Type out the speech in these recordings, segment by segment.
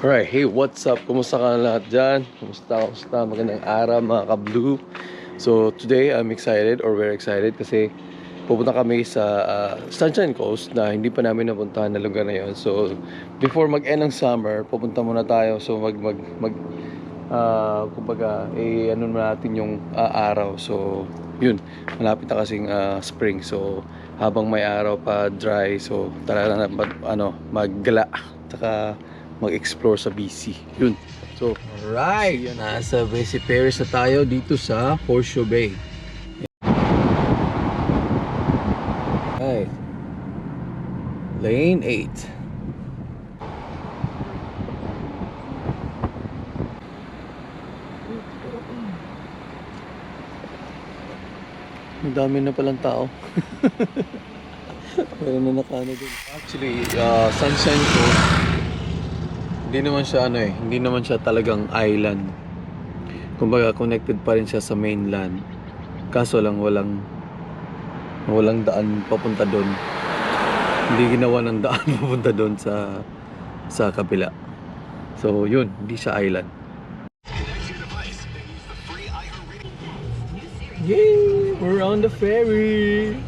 Alright, hey, what's up? Kumusta ka lahat dyan? Kumusta? Magandang araw mga ka-blue. So, today I'm excited or very excited kasi pupunta kami sa Sunshine Coast na hindi pa namin napuntahan na lugar na yun. So, before mag-end ng summer, pupunta muna tayo. So, kumbaga, ano natin yung araw. So, yun, malapit na kasing spring. So, habang may araw pa, dry. So, talaga na maggala. Tsaka mag-explore sa BC. Yun. So, alright. Nasa BC Paris na tayo dito sa Horseshoe Bay. Alright. Lane 8. Ang dami na palang tao. Meron na nakano din. Actually, Sunshine Coast, hindi naman siya talagang island. Kumbaga connected pa rin siya sa mainland. Kaso lang walang daan papunta doon. Hindi ginawa ng daan papunta doon sa kabila. So yun, hindi siya island. Yay! We're on the ferry!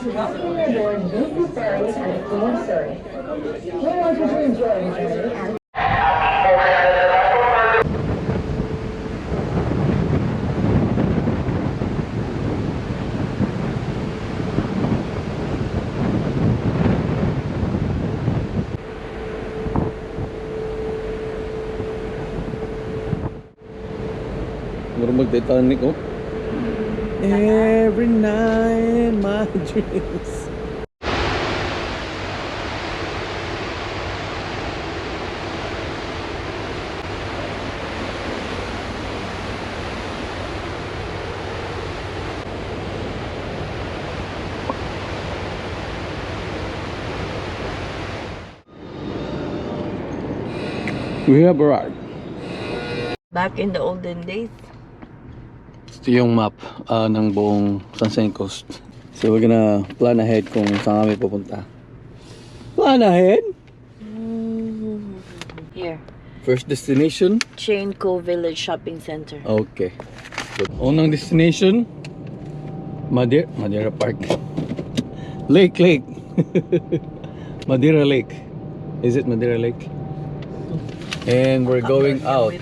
Welcome aboard BC Ferries and Queen Surrey. We want you to enjoy the journey and Mura mag-Titanic, oh. Every night my dreams. We have arrived. Back in the olden days. Ito yung map ng buong Sunshine Coast. So we're gonna plan ahead kung saan kami pupunta. Plan ahead? Here. First destination? Chain Co Village Shopping Center. Okay. So, unang destination? Madeira Park. Lake. Madeira Lake. Is it Madeira Lake? And we're going out.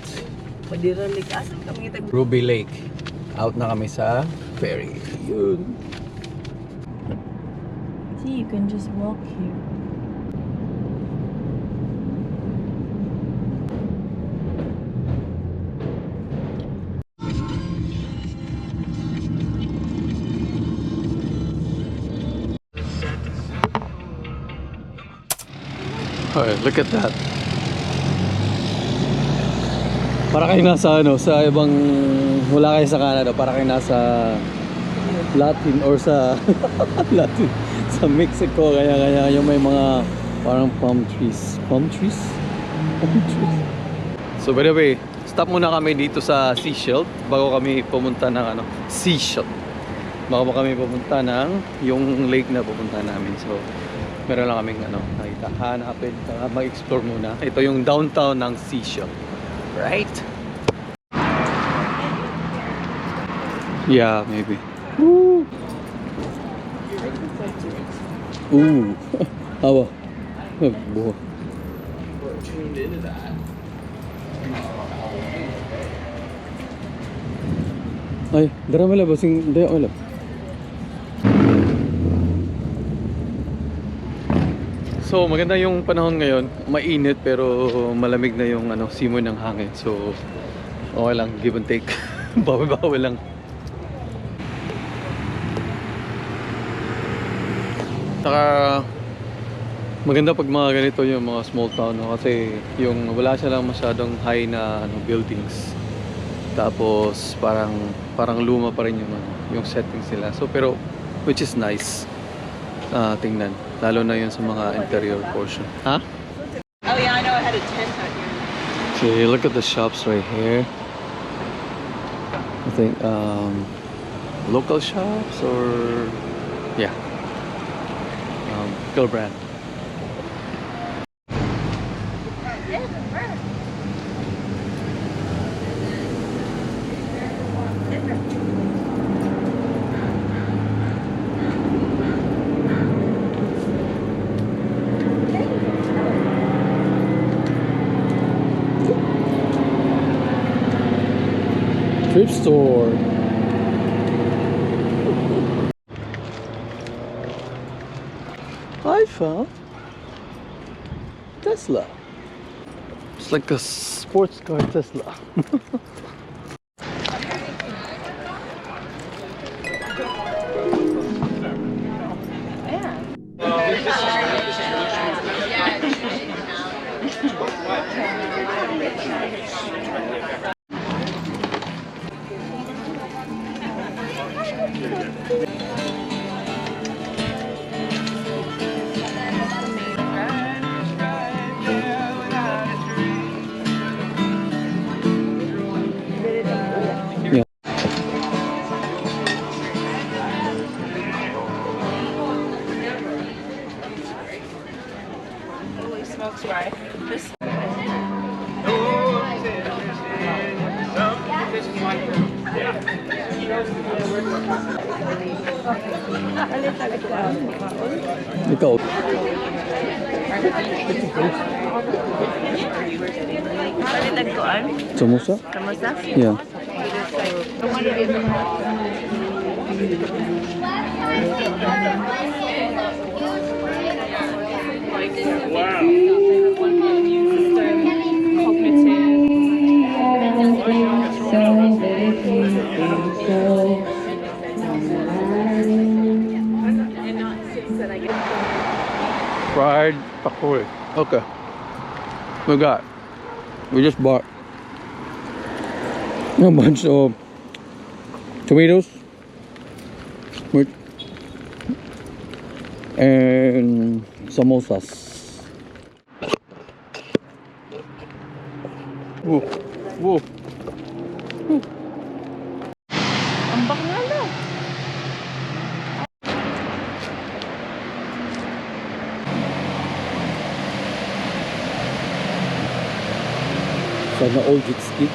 Madeira Lake. Asan kami kita? Ruby Lake. Out na kami sa ferry. Yun. See, you can just walk here. Alright, look at that. Para kayo nasa sa ibang, wala kayo sa Canada, para kayo nasa Latin or sa Latin, sa Mexico, kaya yung may mga parang palm trees. So by the way, stop muna kami dito sa Seashell bago kami pumunta ng Seashell. Bago kami pumunta ng yung lake na pupunta namin. So meron lang kaming nakita, hanapin, mag-explore muna. Ito yung downtown ng Seashell. Right? Yeah, maybe. Woo! Ooh. Hawa. Buho. Ay, dara mala basing dayo mala. So maganda yung panahon ngayon, mainit pero malamig na yung simoy ng hangin. So okay lang, give and take. Bawi-bawi lang. Saka maganda pag mga ganito yung mga small town, kasi yung wala siya lang masyadong high na buildings. Tapos parang luma pa rin yung setting sila. So pero which is nice. tingnan. Lalo na yun sa mga interior portion. Ha? Oh yeah, I know I had a tent out here. Okay, look at the shops right here. I think local shops or yeah, local brand. Thrift store. I found Tesla. It's like a sports car Tesla. Yeah. Holy smokes, right? This Ikaw. Nagkuan? Samosa? Kamusta? Yeah. Fried pakori. Okay. We just bought a bunch of tomatoes with and samosas. Whoa, whoa. Ang bakala. Sana all jet ski.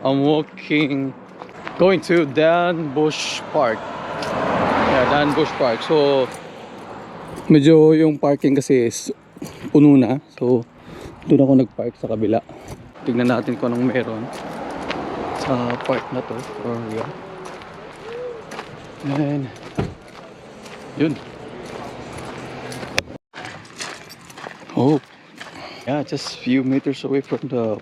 I'm going to Dan Bush Park. Yeah, Dan Bush Park. So, medyo yung parking kasi is puno na. So, doon ako nag-park sa kabila. Tignan natin kung anong meron sa park na to. Or yeah. And, yun. Oh. Yeah, just a few meters away from the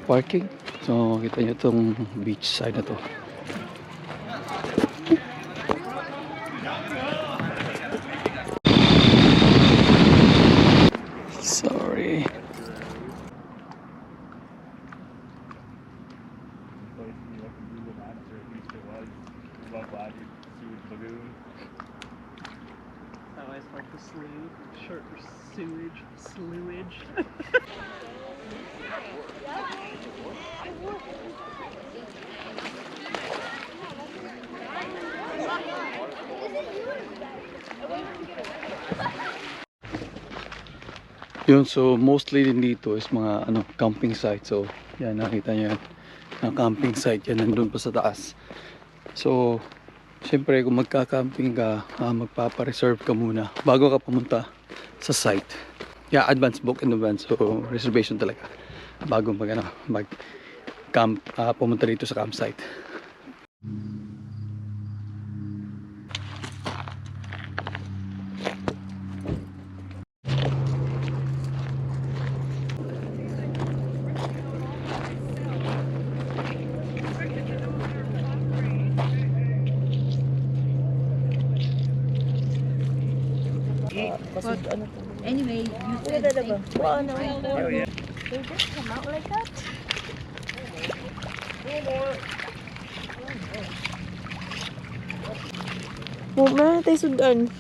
parking. So, kita nyo itong beach side na to. Sorry. I always like the sewage. Yun, so mostly din dito is mga camping site. So, yan, nakita nyo yan. Ang camping site yan, nandun pa sa taas. So, syempre kung magka-camping ka, magpapa-reserve ka muna bago ka pumunta sa site. Yeah, advance book in advance. So, reservation talaga bago mag-camp, pumunta dito sa campsite. Anyway, you said talaga. like, Ano? they just come out like that. Meron tayo sudan.